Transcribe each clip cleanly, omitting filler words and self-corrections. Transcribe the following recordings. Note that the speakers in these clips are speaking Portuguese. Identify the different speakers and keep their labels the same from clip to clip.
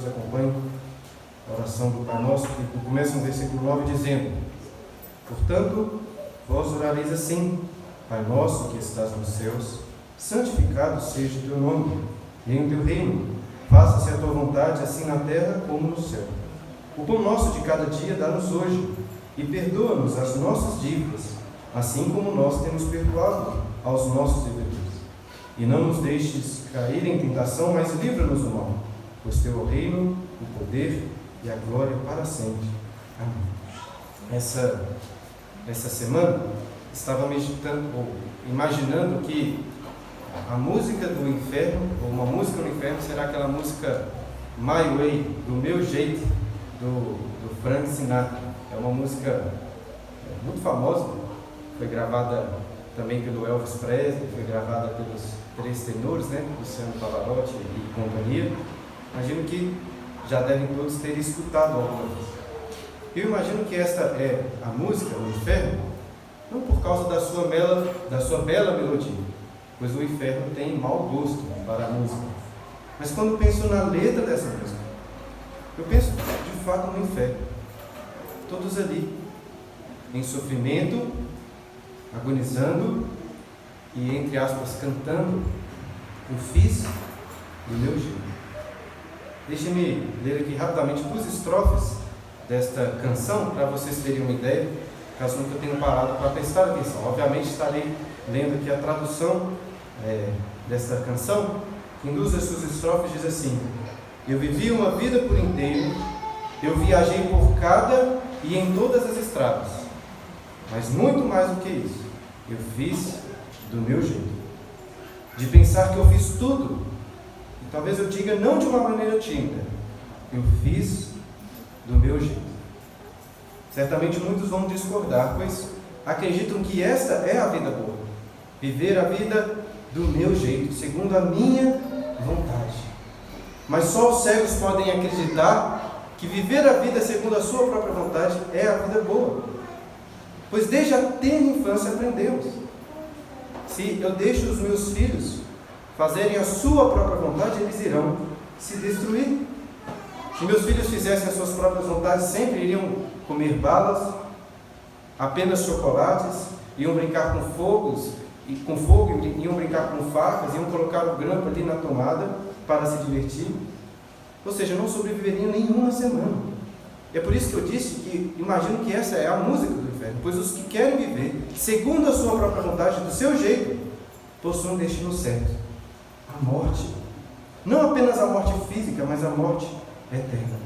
Speaker 1: Acompanhe a oração do Pai Nosso, que começa no versículo 9 dizendo: portanto, vós orareis assim: Pai Nosso que estás nos céus, santificado seja o teu nome, venha o teu reino, faça-se a tua vontade, assim na terra como no céu. O pão nosso de cada dia dá-nos hoje, e perdoa-nos as nossas dívidas, assim como nós temos perdoado aos nossos devedores. E não nos deixes cair em tentação, mas livra-nos do mal, pois teu é o reino, o poder e a glória para sempre. Amém. Essa semana estava meditando, ou imaginando que a música do inferno, ou uma música no inferno, será aquela música My Way, do meu jeito, do Frank Sinatra. É uma música muito famosa, foi gravada também pelo Elvis Presley, foi gravada pelos três tenores, Luciano Pavarotti e companhia. Imagino que já devem todos ter escutado alguma vez. Eu imagino que esta é a música, o inferno, não por causa da sua bela melodia, pois o inferno tem mau gosto para a música. Mas quando penso na letra dessa música, eu penso de fato no inferno. Todos ali, em sofrimento, agonizando e, entre aspas, cantando: eu fiz do meu jeito. Deixe-me ler aqui rapidamente 2 estrofes desta canção, para vocês terem uma ideia, caso nunca tenham parado para prestar atenção. Obviamente estarei lendo aqui a tradução desta canção, que em 2 das suas estrofes diz assim: eu vivi uma vida por inteiro, eu viajei por cada e em todas as estradas, mas muito mais do que isso, eu fiz do meu jeito. De pensar que eu fiz tudo, e talvez eu diga não de uma maneira tímida, eu fiz do meu jeito. Certamente muitos vão discordar, pois acreditam que esta é a vida boa, viver a vida do meu jeito, segundo a minha vontade. Mas só os cegos podem acreditar que viver a vida segundo a sua própria vontade é a vida boa, pois desde a tenra infância aprendemos: se eu deixo os meus filhos fazerem a sua própria vontade, eles irão se destruir. Se meus filhos fizessem as suas próprias vontades, sempre iriam comer balas, apenas chocolates, iam brincar com fogo, iam brincar com facas, iam colocar o grampo ali na tomada para se divertir. Ou seja, não sobreviveriam nenhuma semana. E é por isso que eu disse que imagino que essa é a música do inferno, pois os que querem viver segundo a sua própria vontade, do seu jeito, possuem um destino certo: a morte. Não apenas a morte física, mas a morte eterna,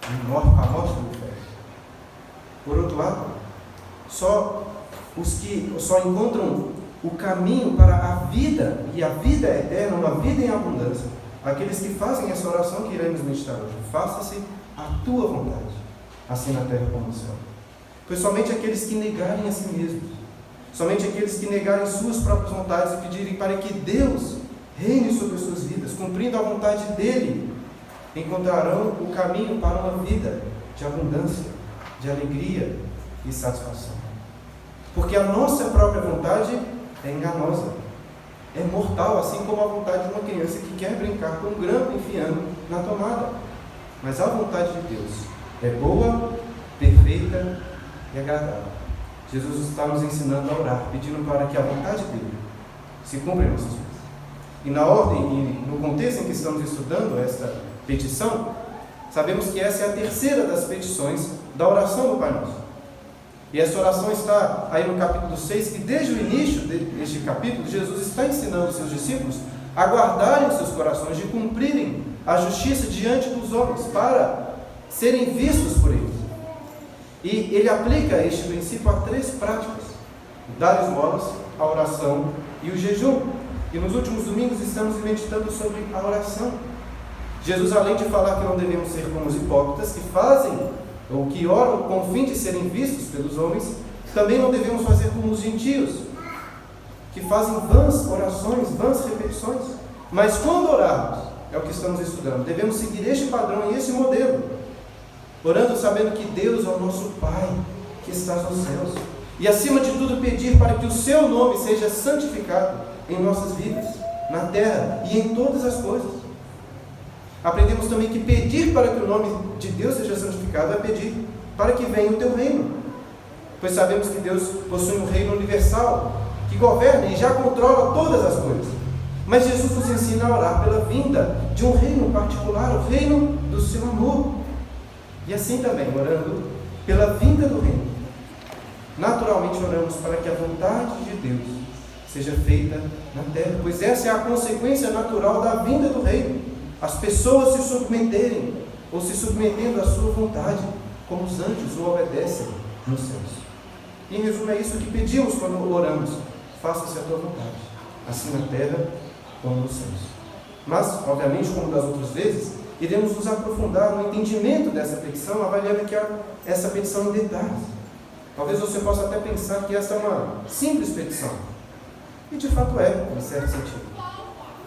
Speaker 1: a morte do inferno. Por outro lado, só os que só encontram o caminho para a vida, e a vida eterna, uma vida em abundância, aqueles que fazem essa oração que iremos meditar hoje: faça-se a tua vontade, assim na terra como no céu. Pois somente aqueles que negarem a si mesmos, somente aqueles que negarem suas próprias vontades e pedirem para que Deus reine sobre as suas vidas, cumprindo a vontade dele, encontrarão o caminho para uma vida de abundância, de alegria e satisfação. Porque a nossa própria vontade é enganosa, é mortal, assim como a vontade de uma criança que quer brincar com um grampo enfiando na tomada. Mas a vontade de Deus é boa, perfeita e agradável. Jesus está nos ensinando a orar, pedindo para que a vontade dele se cumpra em nossas vidas. E na ordem e no contexto em que estamos estudando esta petição, sabemos que essa é a terceira das petições da oração do Pai Nosso. E essa oração está aí no capítulo 6, que desde o início deste capítulo, Jesus está ensinando os seus discípulos a guardarem os seus corações, de cumprirem a justiça diante dos homens, para serem vistos por eles. E ele aplica este princípio a 3 práticas: dar esmolas, a oração e o jejum. E nos últimos domingos estamos meditando sobre a oração. Jesus, além de falar que não devemos ser como os hipócritas, que fazem ou que oram com o fim de serem vistos pelos homens, também não devemos fazer como os gentios, que fazem vãs orações, vãs repetições. Mas quando orarmos, é o que estamos estudando, devemos seguir este padrão e esse modelo, orando sabendo que Deus é o nosso Pai, que está nos céus, e acima de tudo pedir para que o seu nome seja santificado em nossas vidas, na terra e em todas as coisas. Aprendemos também que pedir para que o nome de Deus seja santificado é pedir para que venha o teu reino. Pois sabemos que Deus possui um reino universal, que governa e já controla todas as coisas. Mas Jesus nos ensina a orar pela vinda de um reino particular, o reino do seu amor. E assim também, orando pela vinda do reino, naturalmente oramos para que a vontade de Deus seja feita na terra, pois essa é a consequência natural da vinda do reino. As pessoas se submeterem, ou se submetendo à sua vontade, como os anjos o obedecem nos céus. E em resumo é isso que pedimos quando oramos: faça-se a tua vontade, assim na terra como nos céus. Mas, obviamente, como das outras vezes, iremos nos aprofundar no entendimento dessa petição, avaliando aqui essa petição em detalhes. Talvez você possa até pensar que essa é uma simples petição. E de fato é, em certo sentido.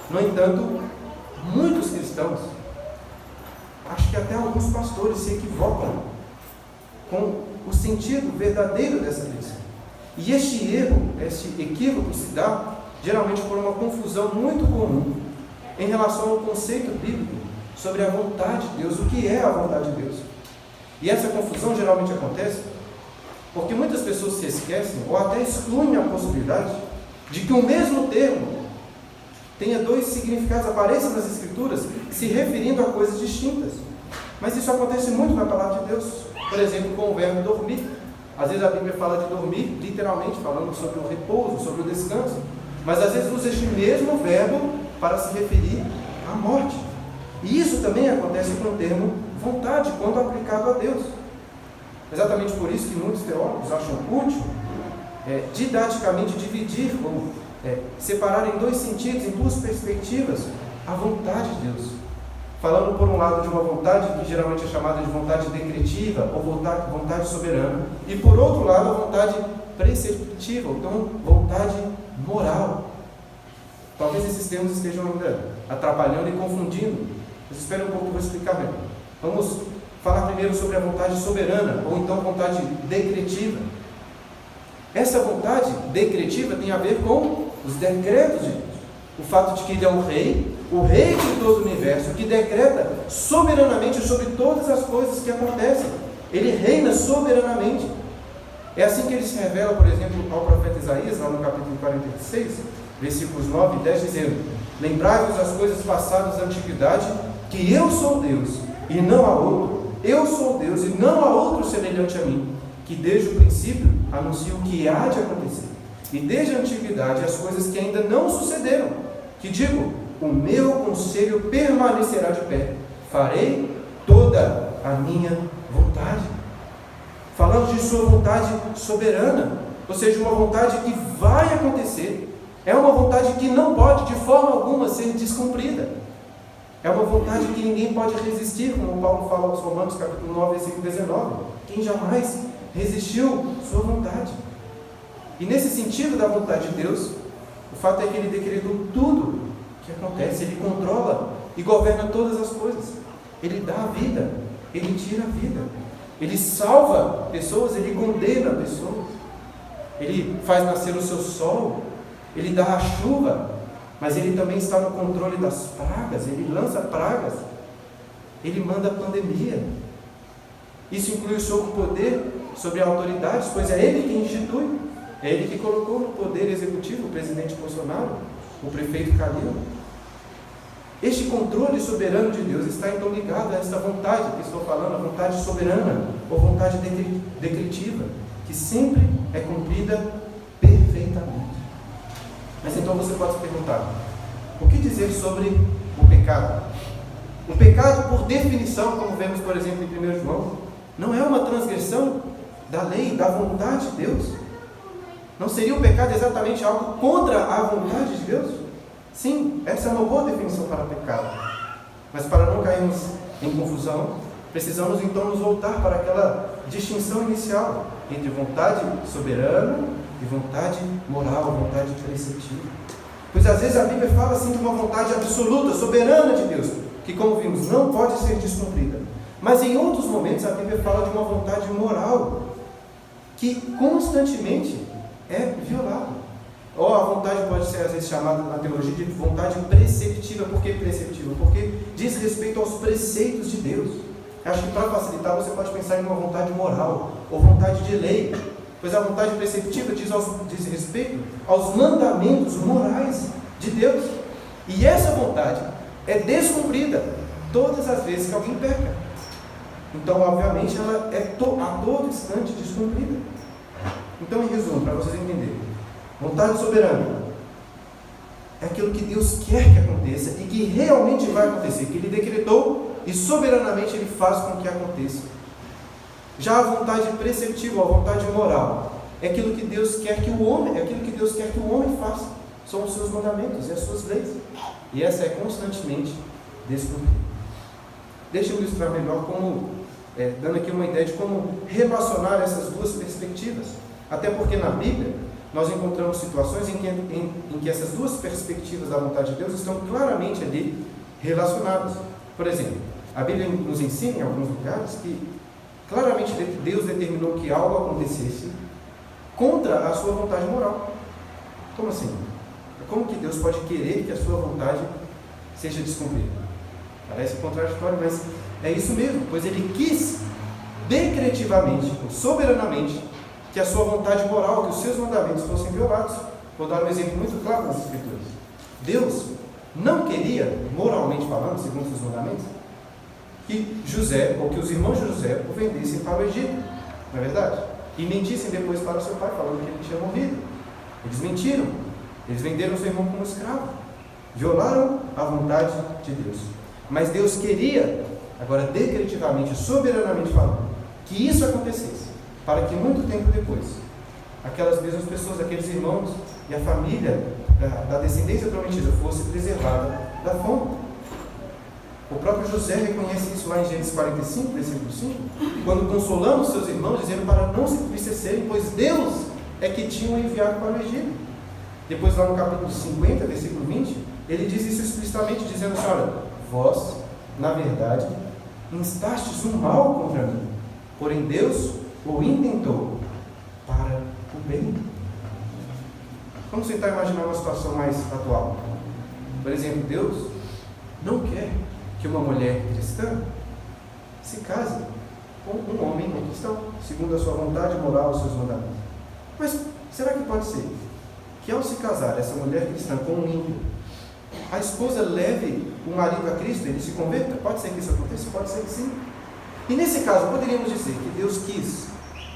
Speaker 1: No entanto, muitos cristãos, acho que até alguns pastores, se equivocam com o sentido verdadeiro dessa petição. E este erro, este equívoco se dá geralmente por uma confusão muito comum em relação ao conceito bíblico sobre a vontade de Deus, o que é a vontade de Deus. E essa confusão geralmente acontece porque muitas pessoas se esquecem ou até excluem a possibilidade de que o mesmo termo tenha dois significados, apareça nas Escrituras, se referindo a coisas distintas. Mas isso acontece muito na palavra de Deus. Por exemplo, com o verbo dormir. Às vezes a Bíblia fala de dormir, literalmente, falando sobre o repouso, sobre o descanso. Mas às vezes usa este mesmo verbo para se referir à morte. E isso também acontece com o termo vontade, quando aplicado a Deus. Exatamente por isso que muitos teólogos acham útil didaticamente dividir ou separar em dois sentidos, em duas perspectivas, a vontade de Deus. Falando por um lado de uma vontade que geralmente é chamada de vontade decretiva ou vontade soberana, e por outro lado a vontade preceptiva, ou então vontade moral. Talvez esses termos estejam ainda atrapalhando e confundindo, mas espere um pouco que eu vou explicar melhor. Vamos falar primeiro sobre a vontade soberana, ou então vontade decretiva. Essa vontade decretiva tem a ver com os decretos de Deus. O fato de que Ele é o rei de todo o universo, que decreta soberanamente sobre todas as coisas que acontecem. Ele reina soberanamente. É assim que ele se revela, por exemplo, ao profeta Isaías, lá no capítulo 46, versículos 9 e 10, dizendo: lembrai-vos das coisas passadas da antiguidade, que eu sou Deus, e não há outro. Eu sou Deus, e não há outro semelhante a mim, que desde o princípio anuncio o que há de acontecer, e desde a antiguidade as coisas que ainda não sucederam, que digo: o meu conselho permanecerá de pé, farei toda a minha vontade. Falamos de sua vontade soberana, ou seja, uma vontade que vai acontecer. É uma vontade que não pode de forma alguma ser descumprida. É uma vontade que ninguém pode resistir, como Paulo fala aos Romanos, capítulo 9, versículo 19. Quem jamais resistiu sua vontade? E nesse sentido da vontade de Deus, o fato é que Ele decretou tudo que acontece. Ele controla e governa todas as coisas. Ele dá a vida, Ele tira a vida. Ele salva pessoas, Ele condena pessoas. Ele faz nascer o seu sol, Ele dá a chuva, mas Ele também está no controle das pragas. Ele lança pragas, Ele manda a pandemia. Isso inclui o seu poder sobre autoridades, pois é Ele que institui. É Ele que colocou no poder executivo o presidente Bolsonaro, o prefeito Calil. Este controle soberano de Deus está então ligado a esta vontade que estou falando, a vontade soberana ou vontade decretiva, que sempre é cumprida perfeitamente. Mas então você pode se perguntar: o que dizer sobre o pecado? O pecado, por definição, como vemos por exemplo em 1 João, não é uma transgressão da lei, da vontade de Deus. Não seria o pecado exatamente algo contra a vontade de Deus? Sim, essa é uma boa definição para o pecado. Mas para não cairmos em confusão, precisamos então nos voltar para aquela distinção inicial entre vontade soberana e vontade moral, vontade preceptiva. Pois às vezes a Bíblia fala assim de uma vontade absoluta, soberana de Deus, que, como vimos, não pode ser descumprida. Mas em outros momentos a Bíblia fala de uma vontade moral, que constantemente é violada. Ou a vontade pode ser às vezes chamada na teologia de vontade preceptiva. Por que preceptiva? Porque diz respeito aos preceitos de Deus. Acho que para facilitar você pode pensar em uma vontade moral ou vontade de lei, pois a vontade preceptiva diz respeito aos mandamentos morais de Deus. E essa vontade é descumprida todas as vezes que alguém peca. Então, obviamente, ela é a todo instante descumprida. Então, em resumo, para vocês entenderem, vontade soberana é aquilo que Deus quer que aconteça e que realmente vai acontecer, que Ele decretou e soberanamente Ele faz com que aconteça. Já a vontade preceptiva, a vontade moral, é aquilo que Deus quer que o homem faça. São os seus mandamentos e as suas leis. E essa é constantemente descumprida. Deixa eu ilustrar melhor dando aqui uma ideia de como relacionar essas duas perspectivas. Até porque na Bíblia nós encontramos situações em que essas duas perspectivas da vontade de Deus estão claramente ali relacionadas. Por exemplo, a Bíblia nos ensina em alguns lugares que claramente Deus determinou que algo acontecesse contra a sua vontade moral. Como assim? Como que Deus pode querer que a sua vontade seja descumprida? Parece contraditório, mas é isso mesmo, pois Ele quis decretivamente, soberanamente, que a sua vontade moral, que os seus mandamentos fossem violados. Vou dar um exemplo muito claro nas Escrituras. Deus não queria, moralmente falando, segundo os seus mandamentos, que José, ou que os irmãos de José, o vendessem para o Egito, não é verdade? E mentissem depois para o seu pai, falando que ele tinha morrido. Eles mentiram, eles venderam seu irmão como escravo, violaram a vontade de Deus. Mas Deus queria, agora decretivamente, soberanamente falando, que isso acontecesse, para que muito tempo depois, aquelas mesmas pessoas, aqueles irmãos e a família da descendência prometida fosse preservada da fome. O próprio José reconhece isso lá em Gênesis 45, versículo 5, quando consolamos seus irmãos, dizendo para não se entristecerem, pois Deus é que tinha o enviado para o Egito. Depois lá no capítulo 50, versículo 20, ele diz isso explicitamente, dizendo assim: olha, vós, na verdade, instastes um mal contra mim, porém Deus o intentou para o bem. Vamos tentar imaginar uma situação mais atual. Por exemplo, Deus não quer que uma mulher cristã se case com um homem não cristão, segundo a sua vontade moral, os seus mandamentos. Mas será que pode ser que ao se casar essa mulher cristã com um ímpio, a esposa leve o marido a Cristo e ele se converta? Pode ser que isso aconteça? Pode ser que sim. E nesse caso, poderíamos dizer que Deus quis,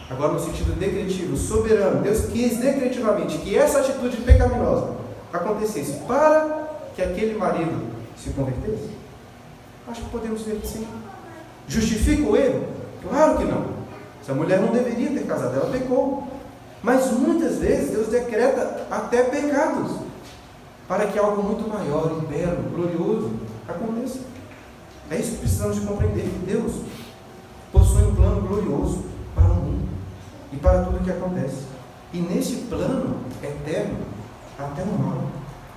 Speaker 1: agora no sentido decretivo, soberano, Deus quis decretivamente que essa atitude pecaminosa acontecesse para que aquele marido se convertesse? Acho que podemos dizer que sim. Justifica o erro? Claro que não. Essa mulher não deveria ter casado, ela pecou. Mas muitas vezes Deus decreta até pecados para que algo muito maior, belo, glorioso aconteça. É isso que precisamos de compreender, que Deus possui um plano glorioso para o mundo e para tudo o que acontece. E nesse plano eterno, até o mal,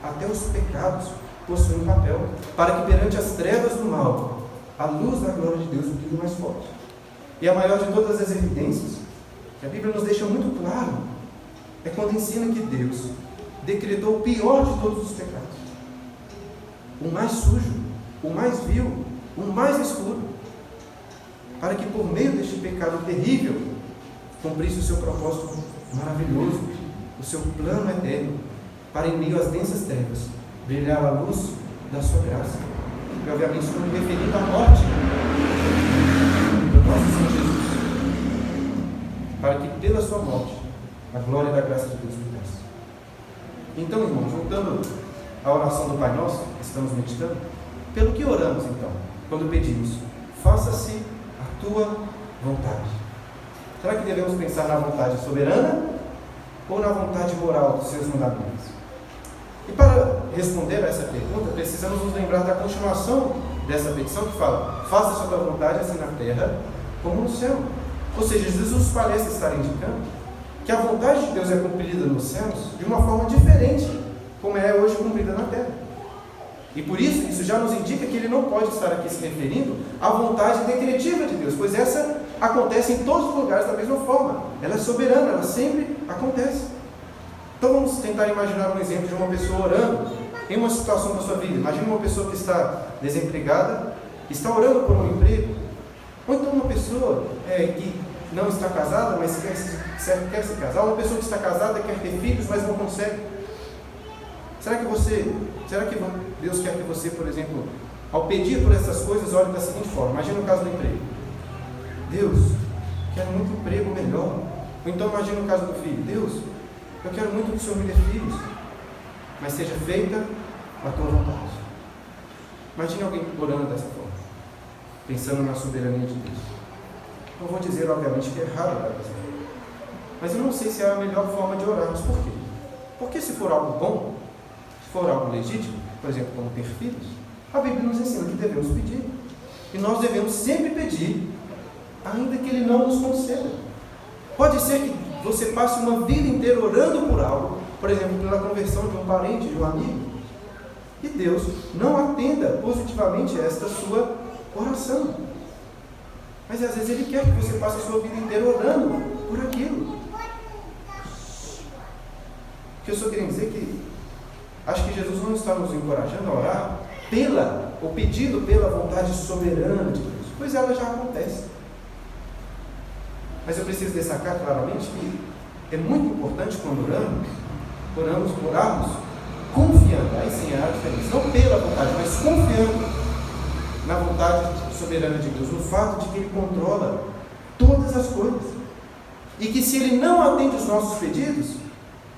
Speaker 1: até os pecados possuem um papel, para que perante as trevas do mal, a luz da glória de Deus brilhe mais forte. E a maior de todas as evidências, que a Bíblia nos deixa muito claro, é quando ensina que Deus decretou o pior de todos os pecados, o mais sujo, o mais vil, o mais escuro, para que por meio deste pecado terrível cumprisse o seu propósito maravilhoso, o seu plano eterno, para em meio às densas trevas brilhar a luz da sua graça. E obviamente estou me referindo à morte do nosso Senhor Jesus, para que pela sua morte a glória da graça de Deus viesse. Então, irmãos, voltando à oração do Pai Nosso, que estamos meditando, pelo que oramos então, quando pedimos, faça-se a tua vontade? Será que devemos pensar na vontade soberana ou na vontade moral dos seus mandamentos? E para responder a essa pergunta, precisamos nos lembrar da continuação dessa petição que fala: faça-se a tua vontade assim na terra como no céu. Ou seja, Jesus parece estar indicando que a vontade de Deus é cumprida nos céus de uma forma diferente, como é hoje cumprida na terra. E por isso já nos indica que ele não pode estar aqui se referindo à vontade decretiva de Deus, pois essa acontece em todos os lugares da mesma forma. Ela é soberana, ela sempre acontece. Então vamos tentar imaginar um exemplo de uma pessoa orando em uma situação da sua vida. Imagine uma pessoa que está desempregada, está orando por um emprego. Ou então uma pessoa que não está casada, mas quer se casar. Uma pessoa que está casada, quer ter filhos, mas não consegue. Será que Deus quer que você, por exemplo, ao pedir por essas coisas, olhe da seguinte forma? Imagina o caso do emprego. Deus, quero muito emprego melhor. Ou então imagina o caso do filho. Deus, eu quero muito que o Senhor me dê filhos, mas seja feita a tua vontade. Imagine alguém orando dessa forma, pensando na soberania de Deus. Não vou dizer, obviamente, que é errado orar dessa forma, mas eu não sei se é a melhor forma de orarmos. Por quê? Porque se for algo bom, se for algo legítimo, por exemplo, como ter filhos, a Bíblia nos ensina que devemos pedir. E nós devemos sempre pedir, ainda que Ele não nos conceda. Pode ser que você passe uma vida inteira orando por algo, por exemplo, pela conversão de um parente, de um amigo, e Deus não atenda positivamente esta sua oração. Mas às vezes Ele quer que você passe a sua vida inteira orando por aquilo. O que eu só queria dizer é que acho que Jesus não está nos encorajando a orar ou pedindo pela vontade soberana de Deus, pois ela já acontece. Mas eu preciso destacar claramente que é muito importante quando orarmos confiando, aí sim há a diferença, não pela vontade, mas confiando na vontade soberana de Deus, no fato de que Ele controla todas as coisas, e que se Ele não atende os nossos pedidos,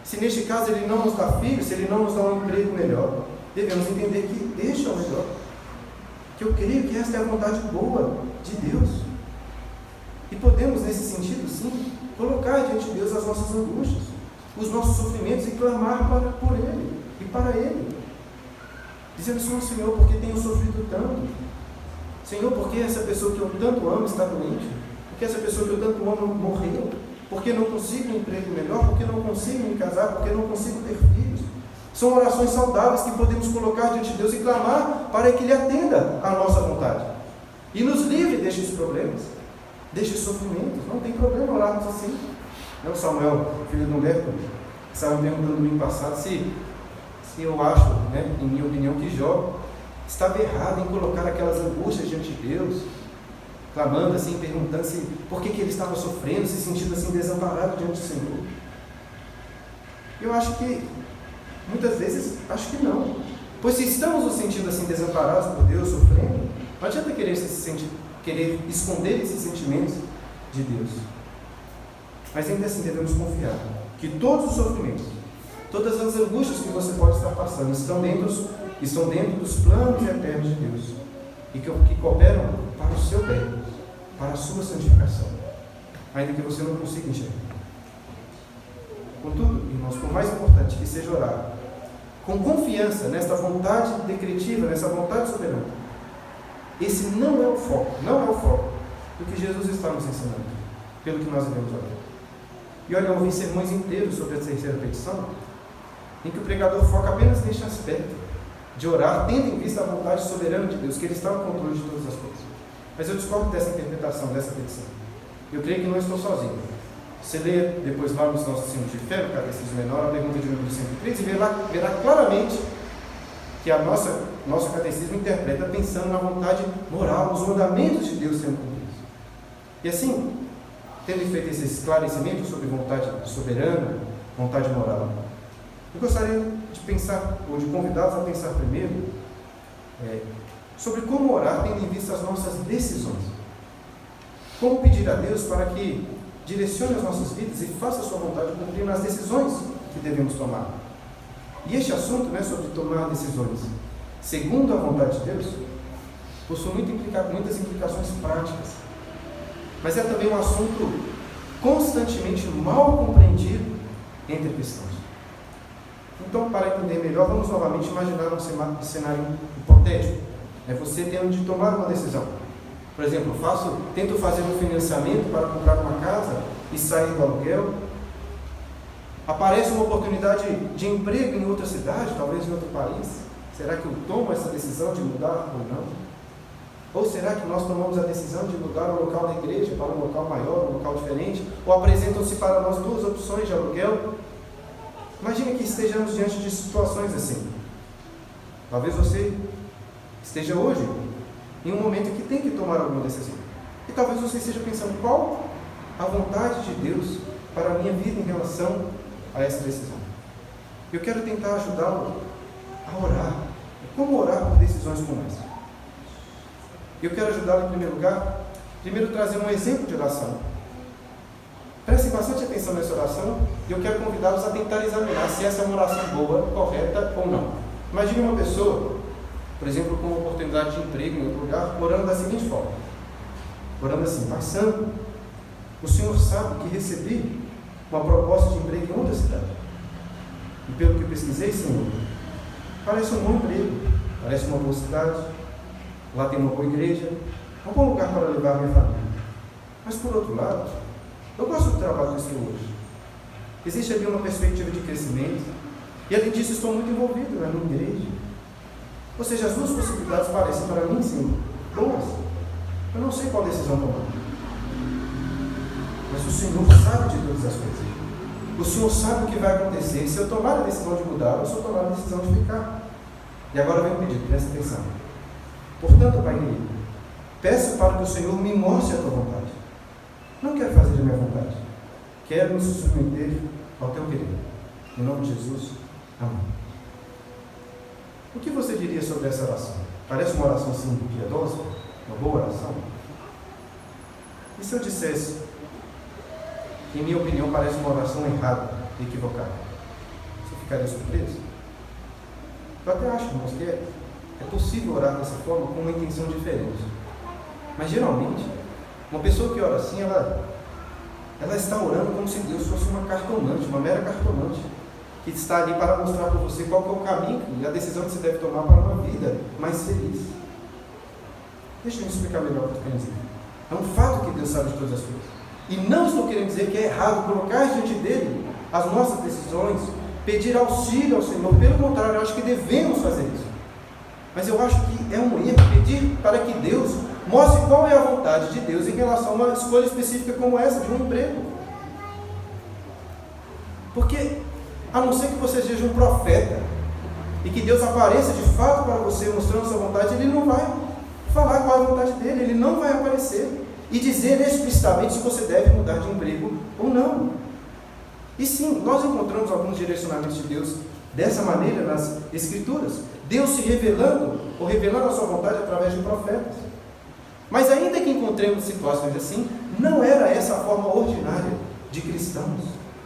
Speaker 1: se neste caso Ele não nos dá filhos, se Ele não nos dá um emprego melhor, devemos entender que este é o melhor, que eu creio que esta é a vontade boa de Deus, e podemos nesse sentido sim, colocar diante de Deus as nossas angústias, os nossos sofrimentos e clamar por Ele e para Ele, dizendo: Senhor, por que tenho sofrido tanto? Senhor, por que essa pessoa que eu tanto amo está doente? Por que essa pessoa que eu tanto amo morreu? Por que não consigo um emprego melhor? Por que não consigo me casar? Por que não consigo ter filhos? São orações saudáveis que podemos colocar diante de Deus e clamar para que Ele atenda à nossa vontade e nos livre destes problemas, destes sofrimentos. Não tem problema orarmos assim. Não, Samuel, filho do Humberto, estava me perguntando no domingo passado se eu acho, em minha opinião, que Jó estava errado em colocar aquelas angústias diante de Deus, clamando assim, perguntando-se por que ele estava sofrendo, se sentindo assim desamparado diante do Senhor. Eu acho que, muitas vezes, acho que não. Pois se estamos nos sentindo assim desamparados por Deus, sofrendo, não adianta querer esconder esses sentimentos de Deus. Mas ainda assim devemos confiar que todos os sofrimentos, todas as angústias que você pode estar passando estão dentro dos planos eternos de Deus e que cooperam para o seu bem, para a sua santificação, ainda que você não consiga enxergar. Contudo, irmãos, por mais importante que seja orar com confiança nesta vontade decretiva, nessa vontade soberana, esse não é o foco do que Jesus está nos ensinando, pelo que nós devemos orar. E olha, eu ouvi sermões inteiros sobre a terceira petição, em que o pregador foca apenas neste aspecto de orar, tendo em vista a vontade soberana de Deus, que Ele está no controle de todas as coisas. Mas eu discordo dessa interpretação, dessa petição. Eu creio que não estou sozinho. Você lê depois lá nos nossos ensinos de fé, no Catecismo Menor, a pergunta de número 103, e verá claramente que nosso catecismo interpreta pensando na vontade moral, nos mandamentos de Deus sendo cumpridos. E assim, tendo feito esse esclarecimento sobre vontade soberana, vontade moral, eu gostaria de pensar, ou de convidá-los a pensar primeiro sobre como orar tendo em vista as nossas decisões. Como pedir a Deus para que direcione as nossas vidas e faça a sua vontade cumprir nas decisões que devemos tomar. E este assunto, sobre tomar decisões segundo a vontade de Deus, possui muitas implicações práticas, mas é também um assunto constantemente mal compreendido entre cristãos. Então, para entender melhor, vamos novamente imaginar um cenário hipotético. É você tendo de tomar uma decisão. Por exemplo, tento fazer um financiamento para comprar uma casa e sair do aluguel. Aparece uma oportunidade de emprego em outra cidade, talvez em outro país. Será que eu tomo essa decisão de mudar ou não? Ou será que nós tomamos a decisão de mudar o local da igreja para um local maior, um local diferente? Ou apresentam-se para nós duas opções de aluguel? Imagine que estejamos diante de situações assim. Talvez você esteja hoje em um momento que tem que tomar alguma decisão. E talvez você esteja pensando, qual a vontade de Deus para a minha vida em relação a essa decisão? Eu quero tentar ajudá-lo a orar. Como orar por decisões como essa? Eu quero ajudá-lo em primeiro lugar, trazer um exemplo de oração. Prestem bastante atenção nessa oração e eu quero convidá-los a tentar examinar se essa é uma oração boa, correta ou não. Imagine uma pessoa, por exemplo, com uma oportunidade de emprego em outro lugar, orando da seguinte forma. Orando assim: Pai Santo, o Senhor sabe que recebi uma proposta de emprego em outra cidade. E pelo que pesquisei, Senhor, parece um bom emprego, parece uma boa cidade, lá tem uma boa igreja, um bom lugar para levar minha família. Mas por outro lado, eu gosto do trabalho que estou hoje. Existe ali uma perspectiva de crescimento, e além disso estou muito envolvido numa igreja. Ou seja, as duas possibilidades parecem para mim, Senhor, boas. Eu não sei qual decisão tomar. Mas o Senhor sabe de todas as coisas. O Senhor sabe o que vai acontecer se eu tomar a decisão de mudar ou se eu tomar a decisão de ficar. E agora vem o pedido, presta atenção. Portanto, Pai querido, peço para que o Senhor me mostre a tua vontade. Não quero fazer a minha vontade. Quero me submeter ao teu querer. Em nome de Jesus, amém. O que você diria sobre essa oração? Parece uma oração assim piedosa? Uma boa oração? E se eu dissesse que, em minha opinião, parece uma oração errada, equivocada? Você ficaria surpreso? Eu até acho, irmãos, que é possível orar dessa forma com uma intenção diferente. Mas, geralmente, uma pessoa que ora assim, ela está orando como se Deus fosse uma cartomante, uma mera cartomante, que está ali para mostrar para você qual que é o caminho e a decisão que você deve tomar para uma vida mais feliz. Deixa eu me explicar melhor o que eu estou querendo dizer. É um fato que Deus sabe de todas as coisas. E não estou querendo dizer que é errado colocar diante dele as nossas decisões, pedir auxílio ao Senhor. Pelo contrário, eu acho que devemos fazer isso. Mas eu acho que é um erro pedir para que Deus mostre qual é a vontade de Deus em relação a uma escolha específica como essa, de um emprego. Porque, a não ser que você seja um profeta e que Deus apareça de fato para você mostrando sua vontade, Ele não vai falar qual é a vontade dele, Ele não vai aparecer e dizer explicitamente se você deve mudar de emprego ou não. E sim, nós encontramos alguns direcionamentos de Deus dessa maneira nas Escrituras. Deus se revelando, ou revelando a sua vontade através de profetas. Mas ainda que encontremos situações assim, não era essa a forma ordinária de cristãos,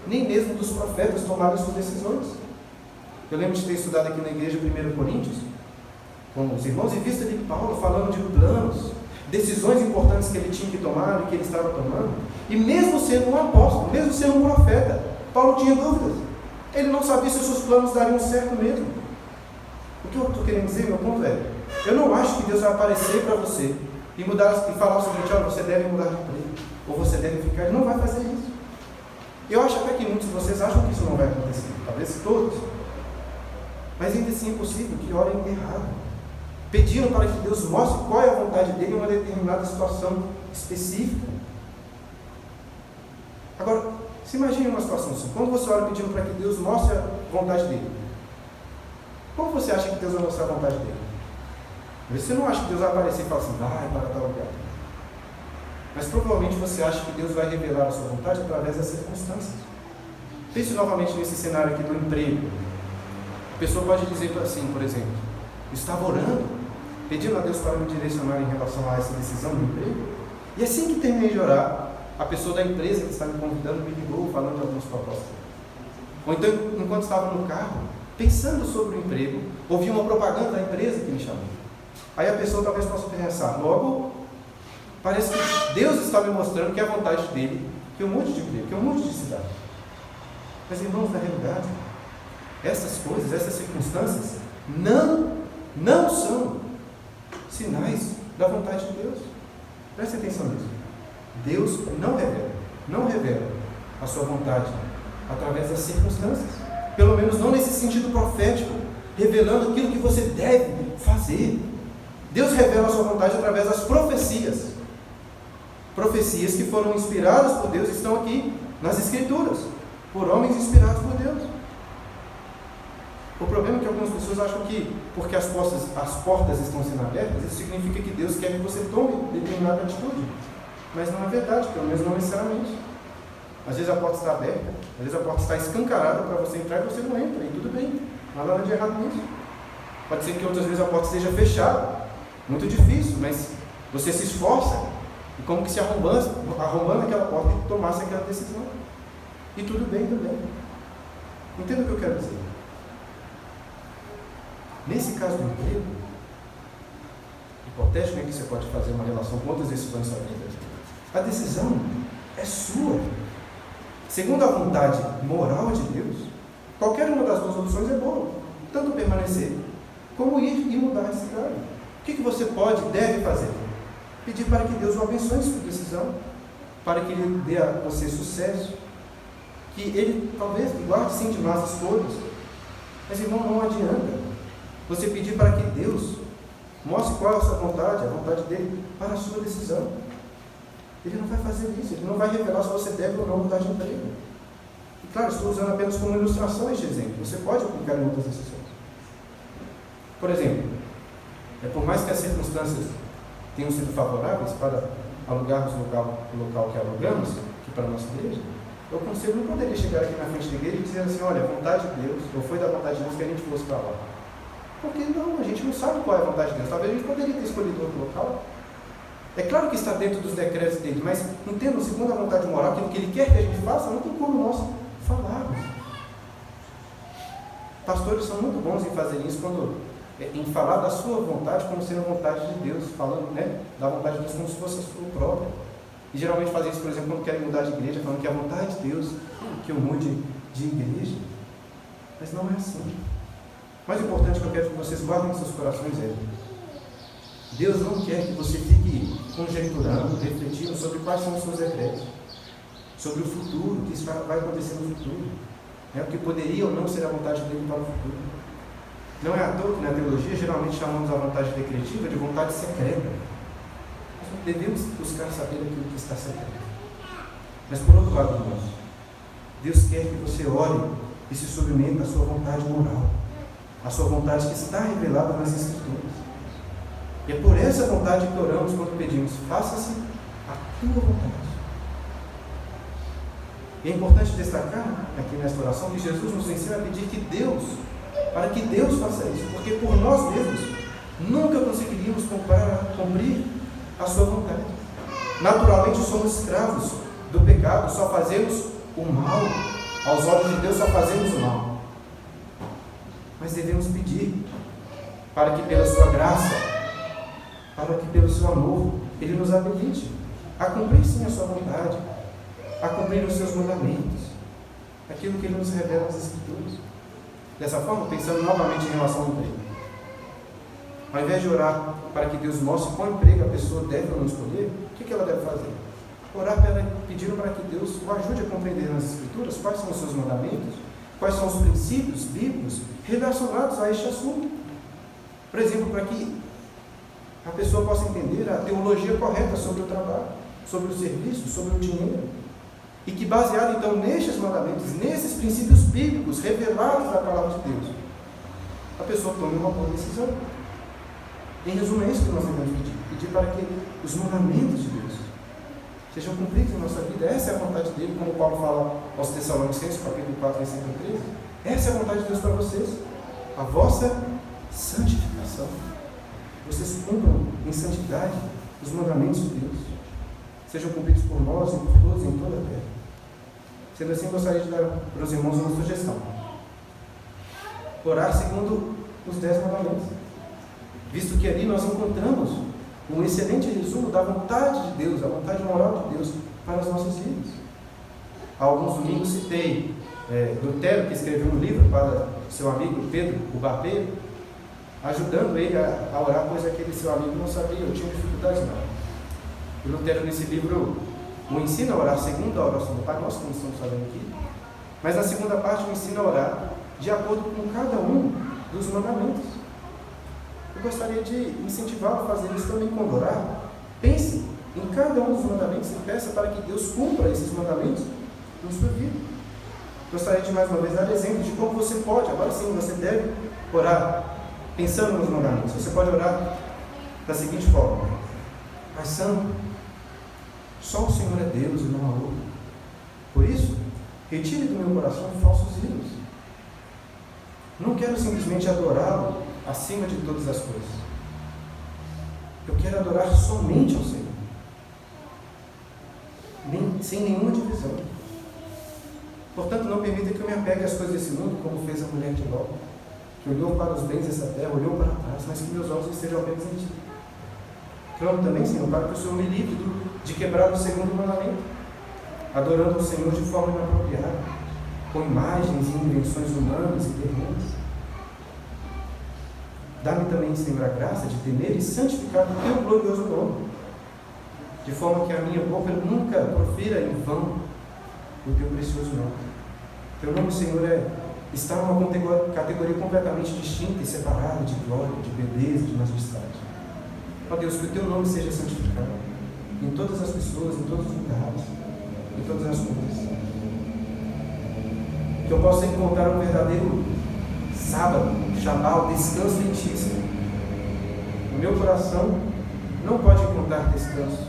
Speaker 1: nem mesmo dos profetas tomarem suas decisões. Eu lembro de ter estudado aqui na igreja 1 Coríntios, com os irmãos, e visto ali Paulo falando de planos, decisões importantes que ele tinha que tomar e que ele estava tomando. E mesmo sendo um apóstolo, mesmo sendo um profeta, Paulo tinha dúvidas. Ele não sabia se os seus planos dariam certo mesmo. O que eu estou querendo dizer, meu ponto é, eu não acho que Deus vai aparecer para você e falar o seguinte: olha, você deve mudar de emprego, ou você deve ficar. Ele não vai fazer isso. Eu acho até que muitos de vocês acham que isso não vai acontecer, talvez todos. Mas ainda assim é possível que orem errado, pedindo para que Deus mostre qual é a vontade dele em uma determinada situação específica. Agora, se imagine uma situação assim: quando você ora pedindo para que Deus mostre a vontade dele, como você acha que Deus vai mostrar a vontade dele? Você não acha que Deus vai aparecer e falar assim: vai para tal lugar. Mas provavelmente você acha que Deus vai revelar a sua vontade através das circunstâncias. Pense novamente nesse cenário aqui do emprego. A pessoa pode dizer assim, por exemplo: eu estava orando, pedindo a Deus para me direcionar em relação a essa decisão do emprego, e assim que terminei de orar, a pessoa da empresa que está me convidando me ligou falando de algumas propostas. Ou então, enquanto estava no carro, pensando sobre o emprego, ouvi uma propaganda da empresa que me chamou. Aí a pessoa talvez possa pensar: logo, parece que Deus está me mostrando que é a vontade dele, que eu mude de emprego, que eu mude de cidade. Mas, irmãos, na realidade, essas coisas, essas circunstâncias, não são sinais da vontade de Deus. Preste atenção nisso. Deus não revela a sua vontade através das circunstâncias. Pelo menos não nesse sentido profético, revelando aquilo que você deve fazer. Deus revela a sua vontade através das profecias. Profecias que foram inspiradas por Deus, estão aqui nas Escrituras, por homens inspirados por Deus. O problema é que algumas pessoas acham que, porque as portas estão sendo abertas, isso significa que Deus quer que você tome determinada atitude. Mas não é verdade, pelo menos não necessariamente. Às vezes a porta está aberta, às vezes a porta está escancarada para você entrar e você não entra, e tudo bem, não há nada de errado nisso. Pode ser que outras vezes a porta esteja fechada, muito difícil, mas você se esforça, e como que se arrombando aquela porta e tomasse aquela decisão. E tudo bem também. Entenda o que eu quero dizer? Nesse caso do emprego, hipotético, que você pode fazer uma relação com outras decisões da sua vida, a decisão é sua. Segundo a vontade moral de Deus, qualquer uma das duas opções é boa, tanto permanecer, como ir e mudar de cidade. O que você pode e deve fazer? Pedir para que Deus o abençoe em sua decisão, para que Ele dê a você sucesso, que Ele talvez guarde sim de más escolhas, mas irmão, não adianta você pedir para que Deus mostre qual é a sua vontade, a vontade dele, para a sua decisão. Ele não vai fazer isso, ele não vai revelar se você deve ou não mudar de emprego. E claro, estou usando apenas como ilustração este exemplo, você pode aplicar em outras decisões. Por exemplo, por mais que as circunstâncias tenham sido favoráveis para alugarmos o local que alugamos, aqui para a nossa igreja, o conselho não poderia chegar aqui na frente da igreja e dizer assim, olha, a vontade de Deus, ou foi da vontade de Deus que a gente fosse para lá. Porque não, a gente não sabe qual é a vontade de Deus. Talvez a gente poderia ter escolhido outro local. É claro que está dentro dos decretos dele, mas entendo, segundo a vontade moral, aquilo que ele quer que a gente faça, não tem como nós falarmos. Pastores são muito bons em fazer isso, em falar da sua vontade como sendo a vontade de Deus, falando da vontade de Deus como se fosse a sua própria. E geralmente fazem isso, por exemplo, quando querem mudar de igreja, falando que é a vontade de Deus que eu mude de igreja. Mas não é assim. O mais importante que eu quero que vocês guardem em seus corações é: Deus não quer que você fique conjecturando, refletindo sobre quais são os seus decretos, sobre o futuro, o que isso vai acontecer no futuro, o que poderia ou não ser a vontade dele para o futuro. Não é à toa que na teologia geralmente chamamos a vontade decretiva de vontade secreta. Nós devemos buscar saber aquilo que está secreto. Mas por outro lado, irmãos, Deus quer que você ore e se submeta à sua vontade moral, a sua vontade que está revelada nas Escrituras. E é por essa vontade que oramos quando pedimos: faça-se a tua vontade. E é importante destacar aqui nesta oração que Jesus nos ensina a pedir para que Deus faça isso, porque por nós mesmos nunca conseguiríamos cumprir a sua vontade. Naturalmente somos escravos do pecado, só fazemos o mal, aos olhos de Deus só fazemos o mal. Mas devemos pedir para que pela sua graça, para que pelo seu amor, Ele nos habilite a cumprir sim a sua vontade, a cumprir os seus mandamentos, aquilo que Ele nos revela nas Escrituras. Dessa forma, pensando novamente em relação ao emprego, ao invés de orar para que Deus mostre qual emprego a pessoa deve ou não escolher, o que ela deve fazer? Orar pedindo para que Deus o ajude a compreender nas Escrituras quais são os seus mandamentos, quais são os princípios bíblicos relacionados a este assunto. Por exemplo, para que a pessoa possa entender a teologia correta sobre o trabalho, sobre o serviço, sobre o dinheiro. E que, baseado então nestes mandamentos, nesses princípios bíblicos revelados na palavra de Deus, a pessoa tome uma boa decisão. Em resumo, é isso que nós devemos pedir para que os mandamentos de Deus sejam cumpridos em nossa vida. Essa é a vontade dele, como Paulo fala aos Tessalonicenses, capítulo 4, versículo 13. Essa é a vontade de Deus para vocês, a vossa santificação. Vocês cumpram em santidade os mandamentos de Deus, sejam cumpridos por nós e por todos em toda a terra. Sendo assim, gostaria de dar para os irmãos uma sugestão: orar segundo os 10 mandamentos, visto que ali nós encontramos um excelente resumo da vontade de Deus, a vontade moral de Deus para as nossas vidas. Há alguns domingos citei Lutero, que escreveu um livro para seu amigo Pedro, o barbeiro, ajudando ele a orar, pois aquele seu amigo não sabia, eu tinha dificuldades não. E Lutero, nesse livro, o ensina a orar segundo a oração do Pai Nosso, como estamos fazendo aqui, mas na segunda parte o ensina a orar de acordo com cada um dos mandamentos. Eu gostaria de incentivá-lo a fazer isso também quando orar. Pense em cada um dos mandamentos e peça para que Deus cumpra esses mandamentos na sua vida. gostaria de mais uma vez dar exemplos de como você pode, agora sim, você deve orar, pensando nos mandamentos. Você pode orar da seguinte forma: Pai Santo, só o Senhor é Deus e não há outro. Por isso, retire do meu coração falsos ídolos. Não quero simplesmente adorá-lo acima de todas as coisas. Eu quero adorar somente ao Senhor, sem nenhuma divisão. Portanto, não permita que eu me apegue às coisas desse mundo, como fez a mulher de Ló, que olhou para os bens dessa terra, olhou para trás, mas que meus olhos estejam apenas em Ti. Clamo também, Senhor, para que o Senhor me livre de quebrar o segundo mandamento, adorando o Senhor de forma inapropriada, com imagens e invenções humanas e terrenas. Dá-me também, Senhor, a graça de temer e santificar o Teu glorioso nome, de forma que a minha boca nunca profira em vão o Teu precioso nome. Teu nome, Senhor, está numa categoria completamente distinta e separada de glória, de beleza, de majestade. Ó Deus, que o Teu nome seja santificado em todas as pessoas, em todos os lugares, em todas as coisas. Que eu possa encontrar um verdadeiro sábado, Shabbat, descanso em Ti, Senhor. O meu coração não pode encontrar descanso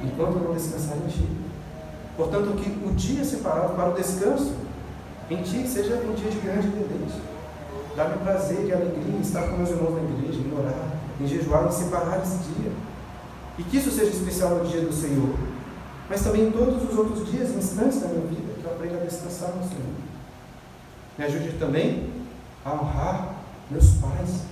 Speaker 1: enquanto eu não descansar em Ti. Portanto, que o dia separado para o descanso em Ti seja um dia de grande deleite. Dá-me prazer e alegria em estar com meus irmãos na igreja, em orar, em jejuar, em separar esse dia. E que isso seja especial no dia do Senhor, mas também em todos os outros dias e instantes da minha vida, que eu aprenda a descansar no Senhor. Me ajude também a honrar meus pais,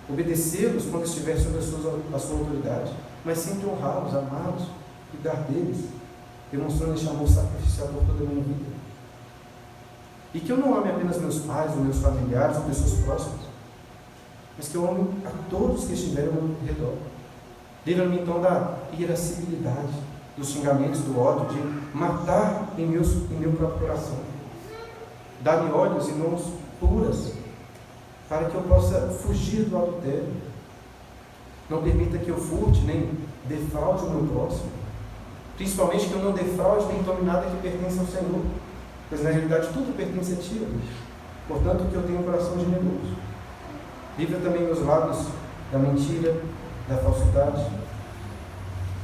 Speaker 1: obedecê-los quando estiver sob a sua autoridade, mas sempre honrá-los, amá-los, cuidar deles, demonstrando esse amor sacrificial por toda a minha vida. E que eu não ame apenas meus pais, ou meus familiares, ou pessoas próximas, mas que eu ame a todos que estiverem ao meu redor. Livra-me então da irascibilidade, dos xingamentos, do ódio, de matar em meu próprio coração. Dá-me olhos e mãos puras, para que eu possa fugir do adultério. Não permita que eu furte, nem defraude o meu próximo. Principalmente que eu não defraude nem tome nada que pertence ao Senhor, pois na realidade tudo pertence a Ti, Deus. Portanto, que eu tenha um coração generoso. Livra também meus lábios da mentira, da falsidade.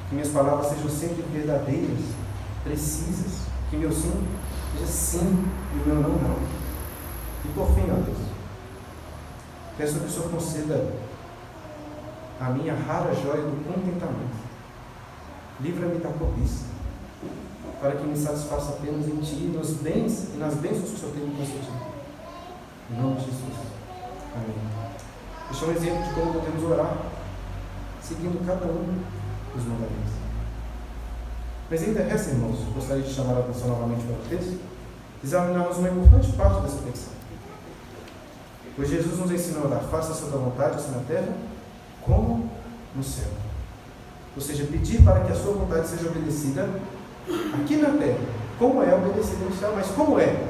Speaker 1: Que minhas palavras sejam sempre verdadeiras, precisas. Que meu sim seja sim e o meu não, não. E por fim, ó Deus, peço que o Senhor conceda a minha rara joia do contentamento. Livra-me da cobiça, para que me satisfaça apenas em Ti, nos bens e nas bênçãos que o Senhor tem me concedido. Em nome de Jesus. Amém. Este é um exemplo de como podemos orar, seguindo cada um dos mandamentos. Mas ainda resta, irmãos, gostaria de chamar a atenção novamente para o texto, examinarmos uma importante parte dessa petição. Pois Jesus nos ensinou a orar: faça a sua vontade, assim na terra, como no céu. Ou seja, pedir para que a sua vontade seja obedecida aqui na terra, como é obedecida no céu. Mas como é?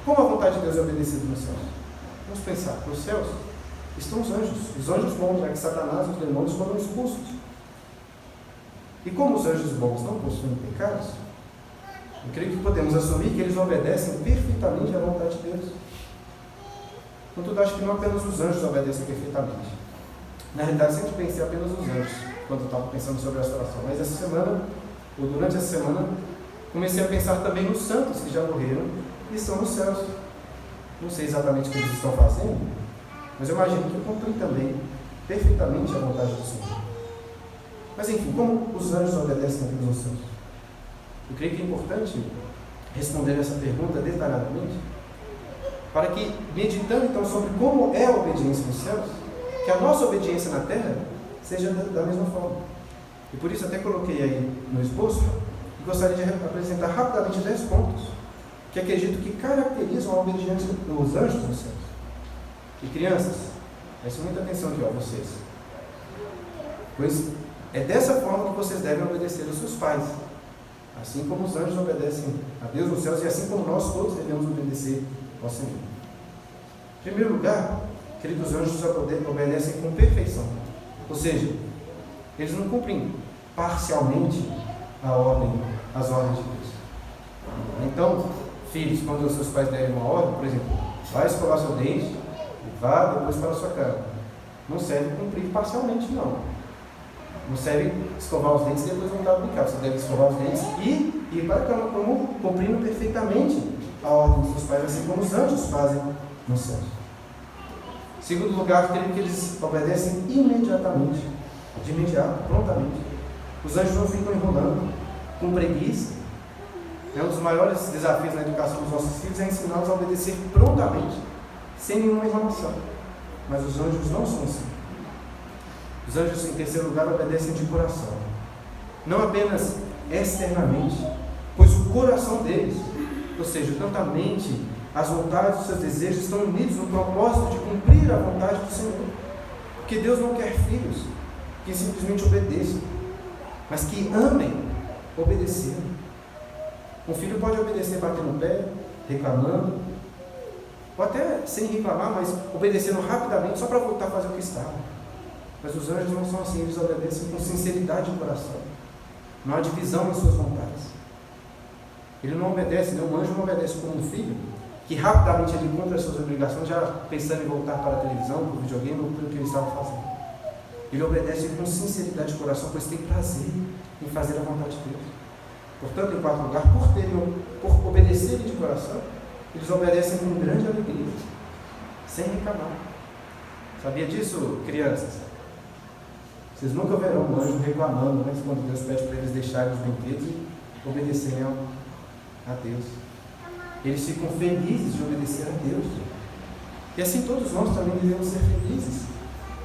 Speaker 1: Como a vontade de Deus é obedecida nos céus? Vamos pensar, nos céus estão os anjos bons, já que Satanás e os demônios foram expulsos. E como os anjos bons não possuem pecados, eu creio que podemos assumir que eles obedecem perfeitamente à vontade de Deus. Contudo, acho que não apenas os anjos obedecem perfeitamente. Na realidade, sempre pensei apenas nos anjos, quando eu estava pensando sobre essa oração. Mas essa semana, ou durante essa semana, comecei a pensar também nos santos que já morreram e estão nos céus. Não sei exatamente o que eles estão fazendo, mas eu imagino que cumprem também perfeitamente a vontade do Senhor. Mas enfim, como os anjos obedecem a Deus nos céus? Eu creio que é importante responder essa pergunta detalhadamente, para que, meditando então sobre como é a obediência nos céus, que a nossa obediência na terra seja da mesma forma. E por isso até coloquei aí no esboço, e gostaria de apresentar rapidamente 10 pontos, que acredito que caracterizam a obediência dos anjos nos céus. E crianças, prestem muita atenção aqui, vocês. Pois é dessa forma que vocês devem obedecer aos seus pais. Assim como os anjos obedecem a Deus nos céus, e assim como nós todos devemos obedecer ao Senhor. Em primeiro lugar, queridos anjos obedecem com perfeição. Ou seja, eles não cumprem parcialmente as ordens de Deus. Então, filhos, quando os seus pais derem uma ordem, por exemplo, vai escovar seu dente e vá depois para a sua cama. Não serve cumprir parcialmente, não. Não serve escovar os dentes e depois voltar a brincar. Você deve escovar os dentes e ir para a cama, como cumprindo perfeitamente a ordem dos seus pais, assim como os anjos fazem no céu. Segundo lugar, creio que eles obedecem imediatamente, de imediato, prontamente. Os anjos não ficam enrolando, com preguiça. Um dos maiores desafios na educação dos nossos filhos é ensiná-los a obedecer prontamente, sem nenhuma enrolação. Mas os anjos não são assim. Os anjos, em terceiro lugar, obedecem de coração. Não apenas externamente, pois o coração deles, ou seja, tanto a mente, as vontades, os seus desejos, estão unidos no propósito de cumprir a vontade do Senhor. Porque Deus não quer filhos que simplesmente obedeçam, mas que amem obedecer. Um filho pode obedecer batendo o pé, reclamando, ou até sem reclamar, mas obedecendo rapidamente só para voltar a fazer o que estava. Mas os anjos não são assim, eles obedecem com sinceridade de coração. Não há divisão em suas vontades. Ele não obedece, um anjo não obedece como um filho, que rapidamente ele cumpre as suas obrigações, já pensando em voltar para a televisão, para o videogame ou para o que ele estava fazendo. Ele obedece com sinceridade de coração, pois tem prazer em fazer a vontade de Deus. Portanto, em quarto lugar, por obedecerem de coração, eles obedecem com grande alegria, sem reclamar. Sabia disso, crianças? Vocês nunca verão um anjo reclamando, né, quando Deus pede para eles deixarem os brinquedos e obedecerem a Deus. Eles ficam felizes de obedecer a Deus. E assim todos nós também devemos ser felizes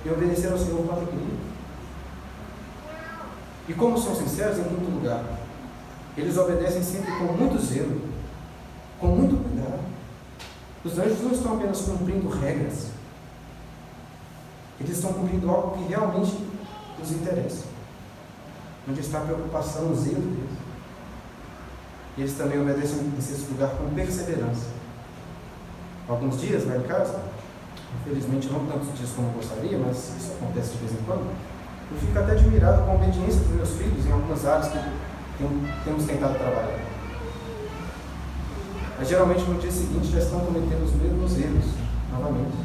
Speaker 1: e obedecer ao Senhor com alegria. E como são sinceros, em quinto lugar, eles obedecem sempre com muito zelo, com muito cuidado. Os anjos não estão apenas cumprindo regras, eles estão cumprindo algo que realmente os interessa, onde está a preocupação, o zelo deles. Eles também obedecem em sexto lugar com perseverança. Alguns dias lá em casa, infelizmente não tantos dias como eu gostaria, mas isso acontece de vez em quando, eu fico até admirado com a obediência dos meus filhos em algumas áreas que temos tentado trabalhar. Mas geralmente no dia seguinte já estão cometendo os mesmos erros, novamente.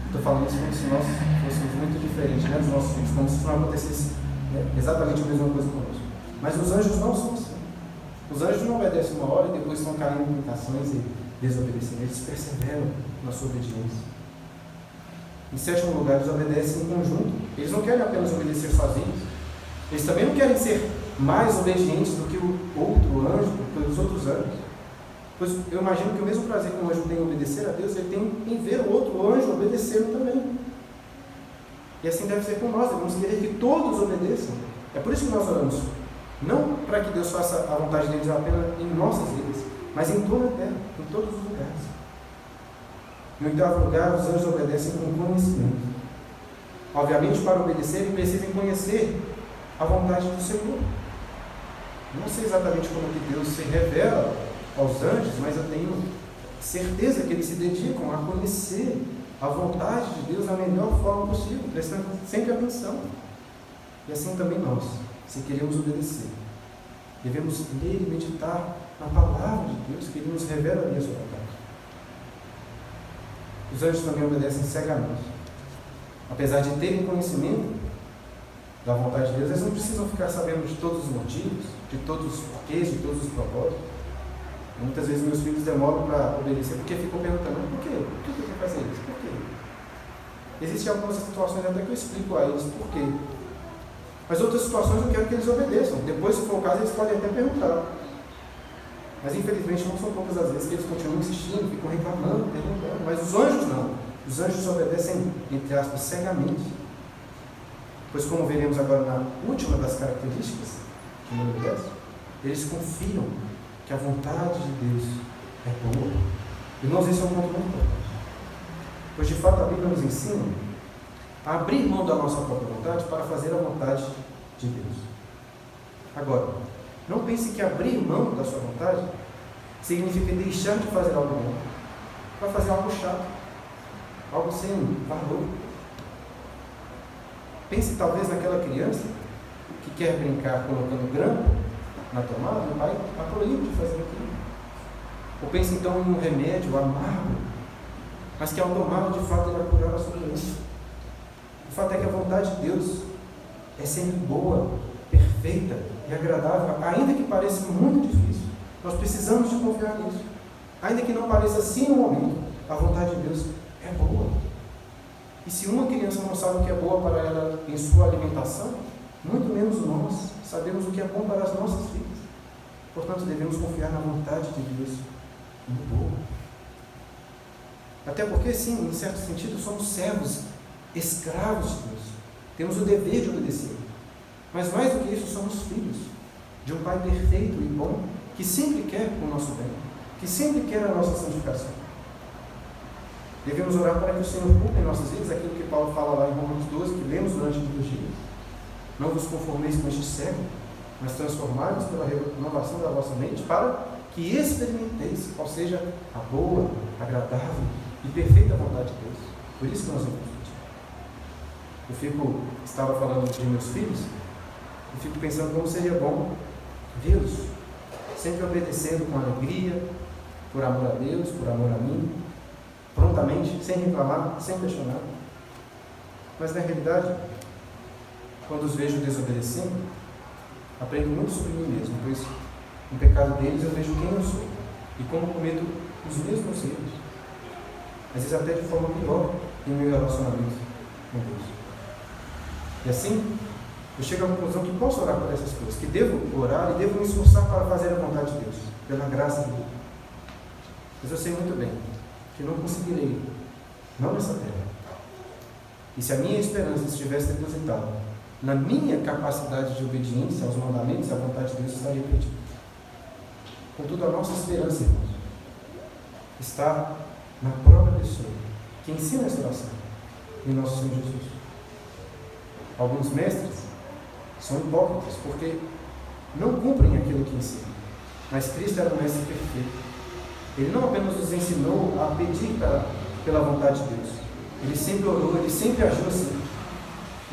Speaker 1: Estou falando isso como se nós fôssemos muito diferentes, né, dos nossos filhos, como se não acontecesse, né, exatamente a mesma coisa conosco. Mas os anjos não são assim. Os anjos não obedecem uma hora e depois estão caindo em tentações e desobedecendo. Eles perseveram na sua obediência. Em sétimo lugar, eles obedecem em conjunto. Eles não querem apenas obedecer sozinhos. Eles também não querem ser mais obedientes do que o outro anjo, do que os outros anjos. Pois eu imagino que o mesmo prazer que um anjo tem em obedecer a Deus, ele tem em ver o outro anjo obedecendo também. E assim deve ser com nós, devemos querer que todos obedeçam. É por isso que nós oramos. Não para que Deus faça a vontade deles apenas em nossas vidas, mas em toda a terra, em todos os lugares. Em oitavo lugar, os anjos obedecem com conhecimento. Obviamente, para obedecerem, precisam conhecer a vontade do Senhor. Não sei exatamente como que Deus se revela aos anjos, mas eu tenho certeza que eles se dedicam a conhecer a vontade de Deus da melhor forma possível, prestando sempre atenção. E assim também nós, se queremos obedecer, devemos ler e meditar na palavra de Deus, que Ele nos revela ali a sua vontade. Os anjos também obedecem cegamente. Apesar de terem conhecimento da vontade de Deus, eles não precisam ficar sabendo de todos os motivos, de todos os porquês, de todos os propósitos. Muitas vezes meus filhos demoram para obedecer porque ficam perguntando: por quê? Por que eu tenho que fazer isso? Por quê? Existem algumas situações até que eu explico a eles por quê. Mas outras situações eu quero que eles obedeçam. Depois, se for o caso, eles podem até perguntar. Mas infelizmente não são poucas as vezes que eles continuam insistindo, ficam reclamando, perguntando. Mas os anjos não. Os anjos obedecem, entre aspas, cegamente. Pois, como veremos agora na última das características que não obedecem, eles confiam que a vontade de Deus é boa. Irmãos, esse é um ponto muito importante. Pois, de fato, a Bíblia nos ensina a abrir mão da nossa própria vontade para fazer a vontade de Deus. Agora, não pense que abrir mão da sua vontade significa deixar de fazer algo bom para fazer algo chato, algo sem valor. Pense talvez naquela criança que quer brincar colocando grampo na tomada, o pai está proibido de fazer aquilo. Ou pensa então em um remédio amargo, mas que ao tomá-lo de fato irá curar a sua doença. O fato é que a vontade de Deus é sempre boa, perfeita e agradável, ainda que pareça muito difícil. Nós precisamos de confiar nisso. Ainda que não pareça assim no momento, a vontade de Deus é boa. E se uma criança não sabe o que é boa para ela em sua alimentação, muito menos nós sabemos o que é bom para as nossas vidas. Portanto, devemos confiar na vontade de Deus muito boa. Até porque, sim, em certo sentido, somos servos, escravos de Deus. Temos o dever de obedecer. Mas mais do que isso, somos filhos de um Pai perfeito e bom, que sempre quer o nosso bem, que sempre quer a nossa santificação. Devemos orar para que o Senhor cumpra em nossas vidas aquilo que Paulo fala lá em Romanos 12, que lemos durante muitos dias. Não vos conformeis com este século, mas transformai-vos pela renovação da vossa mente, para que experimenteis qual seja a boa, agradável e perfeita vontade de Deus. Por isso que nós vamos pedir. Estava falando de meus filhos, e fico pensando como seria bom vê-los sempre obedecendo com alegria, por amor a Deus, por amor a mim, prontamente, sem reclamar, sem questionar. Mas na realidade, quando os vejo desobedecendo, aprendo muito sobre mim mesmo, pois no pecado deles eu vejo quem eu sou e como cometo os mesmos erros, às vezes até de forma pior em meu relacionamento com Deus. E assim, eu chego à conclusão que posso orar por essas coisas, que devo orar e devo me esforçar para fazer a vontade de Deus, pela graça de Deus. Mas eu sei muito bem que não conseguirei, não nessa terra. E se a minha esperança estivesse depositada na minha capacidade de obediência aos mandamentos e à vontade de Deus, estaria perdida. Contudo, a nossa esperança, irmãos, está na própria pessoa que ensina essa oração, em nosso Senhor Jesus. Alguns mestres são hipócritas porque não cumprem aquilo que ensinam. Mas Cristo era um mestre perfeito. Ele não apenas nos ensinou a pedir pela vontade de Deus. Ele sempre orou, ele sempre agiu assim.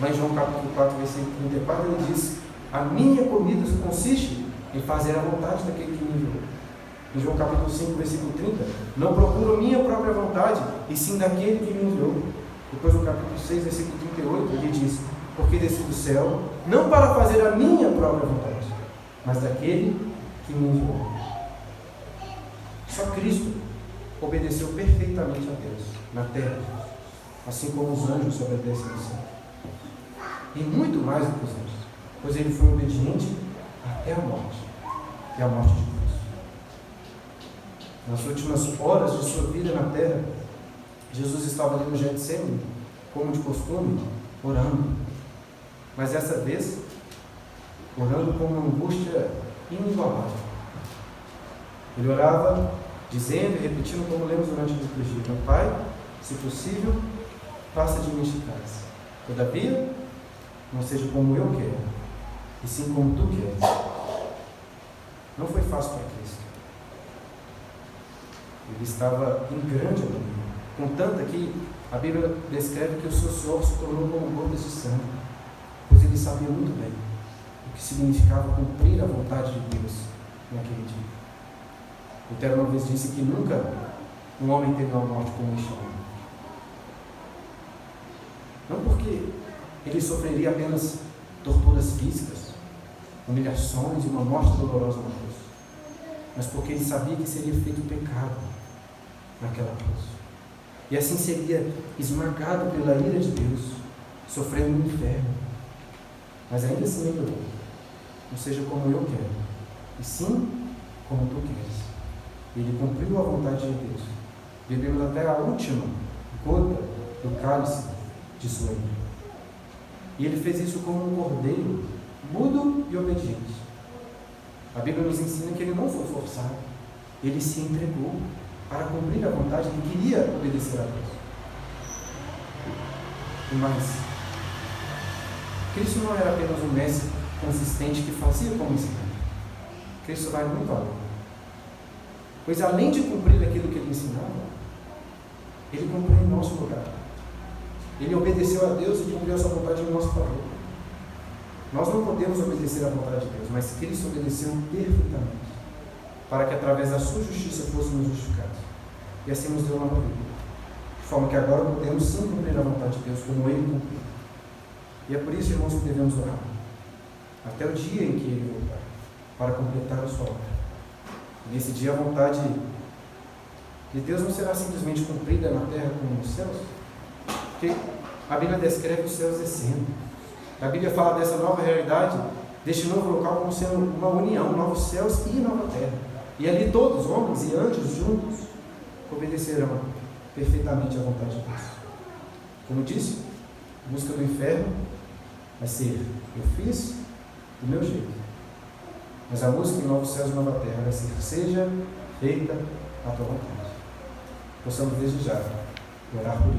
Speaker 1: Lá em João capítulo 4, versículo 34, ele diz: a minha comida consiste em fazer a vontade daquele que me enviou. Em João capítulo 5, versículo 30, não procuro a minha própria vontade, e sim daquele que me enviou. Depois no capítulo 6, versículo 38, ele diz: porque desci do céu, não para fazer a minha própria vontade, mas daquele que me enviou. Só Cristo obedeceu perfeitamente a Deus na terra, assim como os anjos obedecem ao céu. E muito mais do que os anjos, pois ele foi obediente até a morte, e a morte de Cristo. Nas últimas horas de sua vida na terra, Jesus estava ali no Getsemane, como de costume, orando. Mas dessa vez, orando com uma angústia inigualável. Ele orava, dizendo e repetindo, como lemos durante a liturgia: meu Pai, se possível, passa de mim este cálice. Todavia, não seja como eu quero, e sim como tu queres. Não foi fácil para Cristo. Ele estava em grande agonia, contanto que a Bíblia descreve que o seu suor se tornou como gotas de sangue, pois ele sabia muito bem o que significava cumprir a vontade de Deus naquele dia. Lutero uma vez disse que nunca um homem teve uma morte como este homem. Não porque ele sofreria apenas torturas físicas, humilhações e uma morte dolorosa na cruz, mas porque ele sabia que seria feito pecado naquela cruz. E assim seria esmagado pela ira de Deus, sofrendo no inferno. Mas ainda assim ele orou: não seja como eu quero, e sim como tu queres. Ele cumpriu a vontade de Deus, bebendo até a última gota do cálice de sua ira. E ele fez isso como um cordeiro, mudo e obediente. A Bíblia nos ensina que ele não foi forçado, ele se entregou para cumprir a vontade, ele queria obedecer a Deus. E mais, Cristo não era apenas um mestre consistente que fazia como ensinava. Cristo vai muito além. Pois além de cumprir aquilo que ele ensinava, ele cumpriu em nosso lugar. Ele obedeceu a Deus e cumpriu a sua vontade em nosso favor. Nós não podemos obedecer à vontade de Deus, mas Cristo obedeceu perfeitamente. para que através da sua justiça fôssemos justificados. E assim nos deu nova vida. De forma que agora podemos sim cumprir a vontade de Deus como Ele cumpriu. E é por isso, irmãos, que devemos orar. Até o dia em que Ele voltar, para completar a sua obra. E nesse dia a vontade de Deus não será simplesmente cumprida na terra como nos céus, porque a Bíblia descreve os céus descendo. A Bíblia fala dessa nova realidade, deste novo local como sendo uma união, novos céus e nova terra. E ali todos, homens e anjos juntos, obedecerão perfeitamente à vontade de Deus. Como disse, a busca do inferno vai ser: eu fiz do meu jeito. Mas a música em novos céus e nova terra vai ser: seja feita a tua vontade. Possamos desde já orar por isso.